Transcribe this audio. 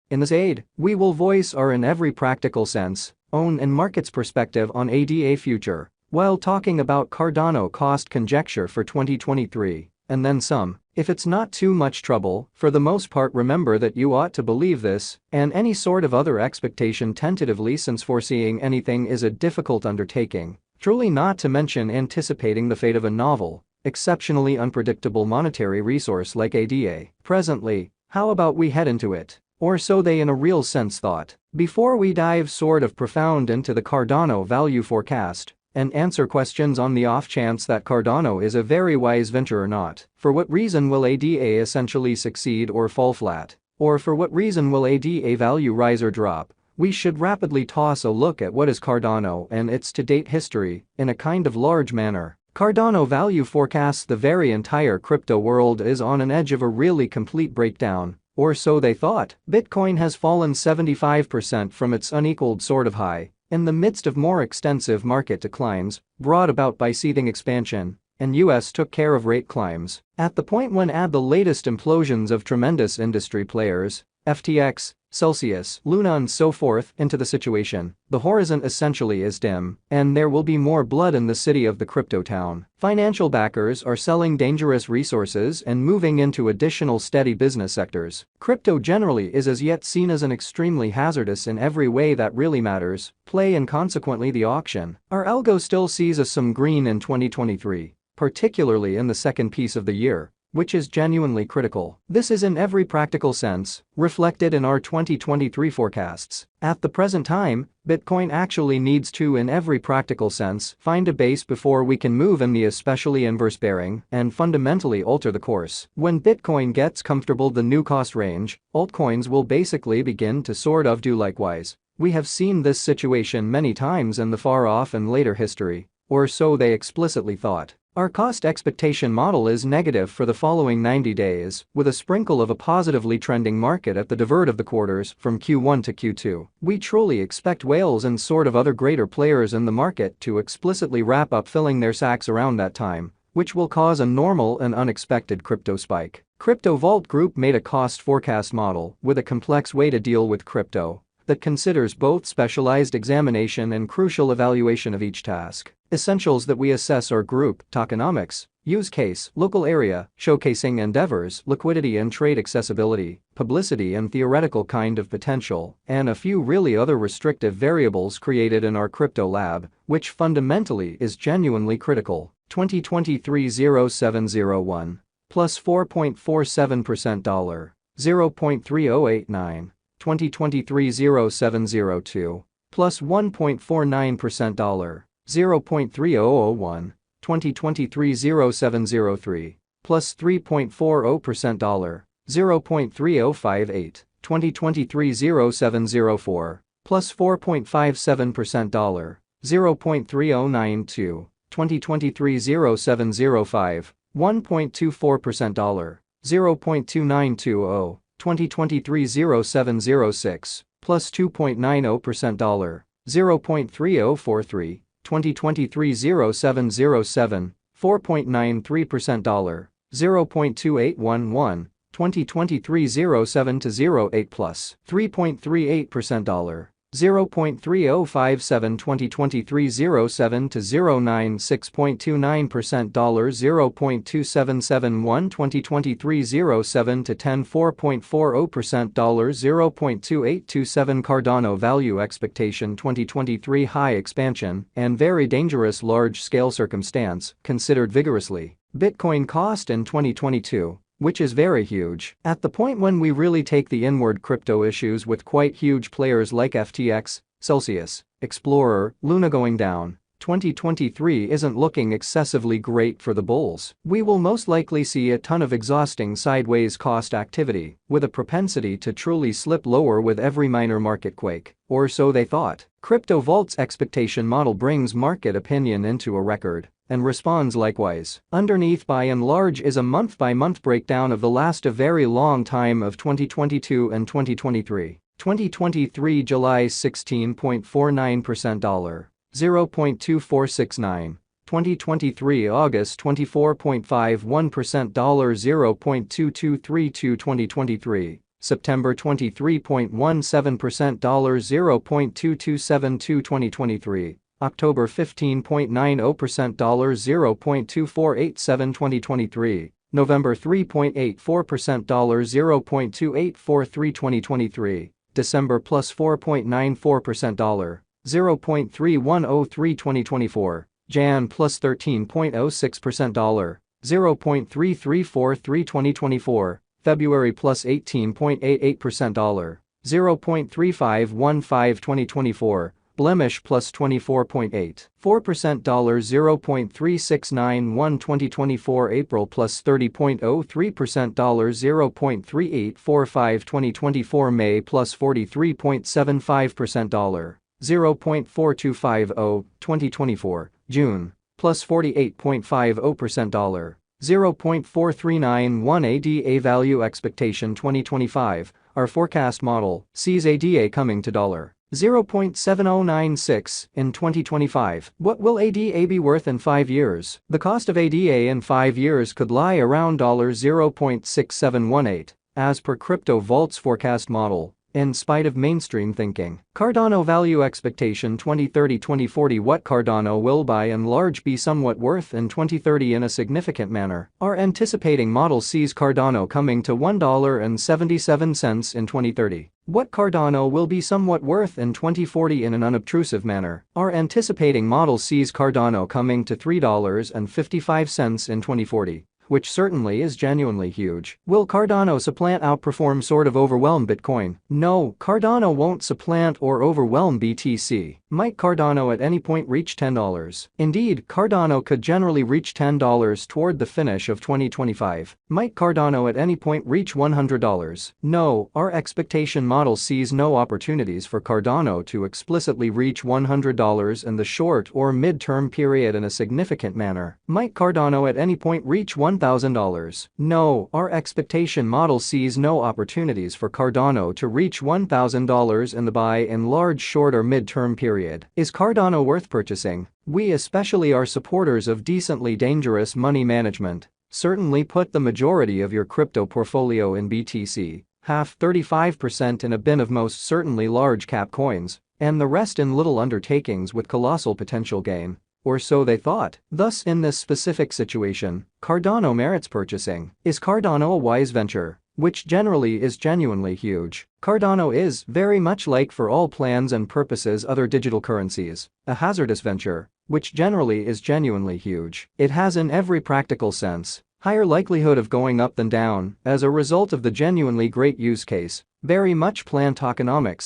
In this aid, we will voice our in every practical sense, own and market's perspective on ADA future, while talking about Cardano cost conjecture for 2023, and then some. If it's not too much trouble, for the most part remember that you ought to believe this, and any sort of other expectation tentatively, since foreseeing anything is a difficult undertaking, truly, not to mention anticipating the fate of a novel, exceptionally unpredictable monetary resource like ADA. Presently, how about we head into it? Or so they in a real sense thought. Before we dive sort of profound into the Cardano value forecast, and answer questions on the off chance that Cardano is a very wise venture or not. For what reason will ADA essentially succeed or fall flat? Or for what reason will ADA value rise or drop? We should rapidly toss a look at what is Cardano and its to-date history, in a kind of large manner. Cardano value forecasts the very entire crypto world is on an edge of a really complete breakdown, or so they thought. Bitcoin has fallen 75% from its unequaled sort of high, in the midst of more extensive market declines, brought about by seething expansion, and US took care of rate climbs. At the point when add the latest implosions of tremendous industry players, FTX, Celsius, Luna and so forth, into the situation, the horizon essentially is dim, and there will be more blood in the city of the crypto town. Financial backers are selling dangerous resources and moving into additional steady business sectors. Crypto generally is as yet seen as an extremely hazardous in every way that really matters, play, and consequently the auction. Our algo still sees us some green in 2023, particularly in the second piece of the year, which is genuinely critical. This is in every practical sense reflected in our 2023 forecasts. At the present time, Bitcoin actually needs to, in every practical sense, find a base before we can move in the especially inverse bearing and fundamentally alter the course. When Bitcoin gets comfortable the new cost range, altcoins will basically begin to sort of do likewise. We have seen this situation many times in the far off and later history, or so they explicitly thought. Our cost expectation model is negative for the following 90 days, with a sprinkle of a positively trending market at the divert of the quarters from Q1 to Q2. We truly expect whales and sort of other greater players in the market to explicitly wrap up filling their sacks around that time, which will cause a normal and unexpected crypto spike. Crypto Vault Group made a cost forecast model with a complex way to deal with crypto that considers both specialized examination and crucial evaluation of each task. Essentials that we assess are group, tokenomics, use case, local area, showcasing endeavors, liquidity and trade accessibility, publicity and theoretical kind of potential, and a few really other restrictive variables created in our crypto lab, which fundamentally is genuinely critical. 2023-0701 plus 4.47% $0.3089. 2023-0702 plus 1.49% $0.3001, 2023-0703 plus 3.40% $0.3058, 2023-0704 plus 4.57% $0.3092, 2023-0705 1.24% $0.2920, 2023-0706 plus 2.90% $0.3043, 2023-0707 4.93% $0.2811, 2023-07-08 plus 3.38% $0.3057, 2023-07-09 6.29% $0.2771, 2023-07-10 4.40% $0.2827. Cardano value expectation 2023 high expansion and very dangerous large-scale circumstance considered vigorously. Bitcoin cost in 2022, which is very huge. At the point when we really take the inward crypto issues with quite huge players like FTX, Celsius, Explorer, Luna going down, 2023 isn't looking excessively great for the bulls. We will most likely see a ton of exhausting sideways cost activity, with a propensity to truly slip lower with every minor market quake, or so they thought. Crypto Vault's expectation model brings market opinion into a record and responds likewise. Underneath by and large is a month-by-month breakdown of the last a very long time of 2022 and 2023. 2023 July 16.49% $0.2469, 2023 August 24.51% $0.2232, 2023 September 23.17% $0.2272 2023. October 15.90% $0.2487 2023. November 3.84% $0.2843 2023. December plus 4.94% $0.3103 2024. Jan plus 13.06% $0.3343 2024. February plus 18.88% $0.3515 2024. Blemish plus 24.84% $0.3691 2024. April plus 30.03% $0.3845 2024. May plus 43.75% $0.4250 2024. June plus 48.50% $0.4391 ADA value expectation 2025. Our forecast model sees ADA coming to $0.7096 in 2025. What will ADA be worth in 5 years? The cost of ADA in 5 years could lie around $0.6718, as per Crypto Vault's forecast model. In spite of mainstream thinking. Cardano value expectation 2030-2040. What Cardano will by and large be somewhat worth in 2030 in a significant manner. Our anticipating model sees Cardano coming to $1.77 in 2030. What Cardano will be somewhat worth in 2040 in an unobtrusive manner. Our anticipating model sees Cardano coming to $3.55 in 2040. Which certainly is genuinely huge. Will Cardano supplant, outperform, sort of overwhelm Bitcoin? No, Cardano won't supplant or overwhelm BTC. Might Cardano at any point reach $10? Indeed, Cardano could generally reach $10 toward the finish of 2025. Might Cardano at any point reach $100? No, our expectation model sees no opportunities for Cardano to explicitly reach $100 in the short or mid-term period in a significant manner. Might Cardano at any point reach $1,000? No, our expectation model sees no opportunities for Cardano to reach $1,000 in the by and large short or mid-term period. Is Cardano worth purchasing? We especially are supporters of decently dangerous money management. Certainly put the majority of your crypto portfolio in BTC, half 35% in a bin of most certainly large cap coins, and the rest in little undertakings with colossal potential gain. Or so they thought. Thus, in this specific situation, Cardano merits purchasing. Is Cardano a wise venture? Which generally is genuinely huge. Cardano is, very much like for all plans and purposes other digital currencies, a hazardous venture, which generally is genuinely huge. It has in every practical sense higher likelihood of going up than down as a result of the genuinely great use case, very much planned tokenomics,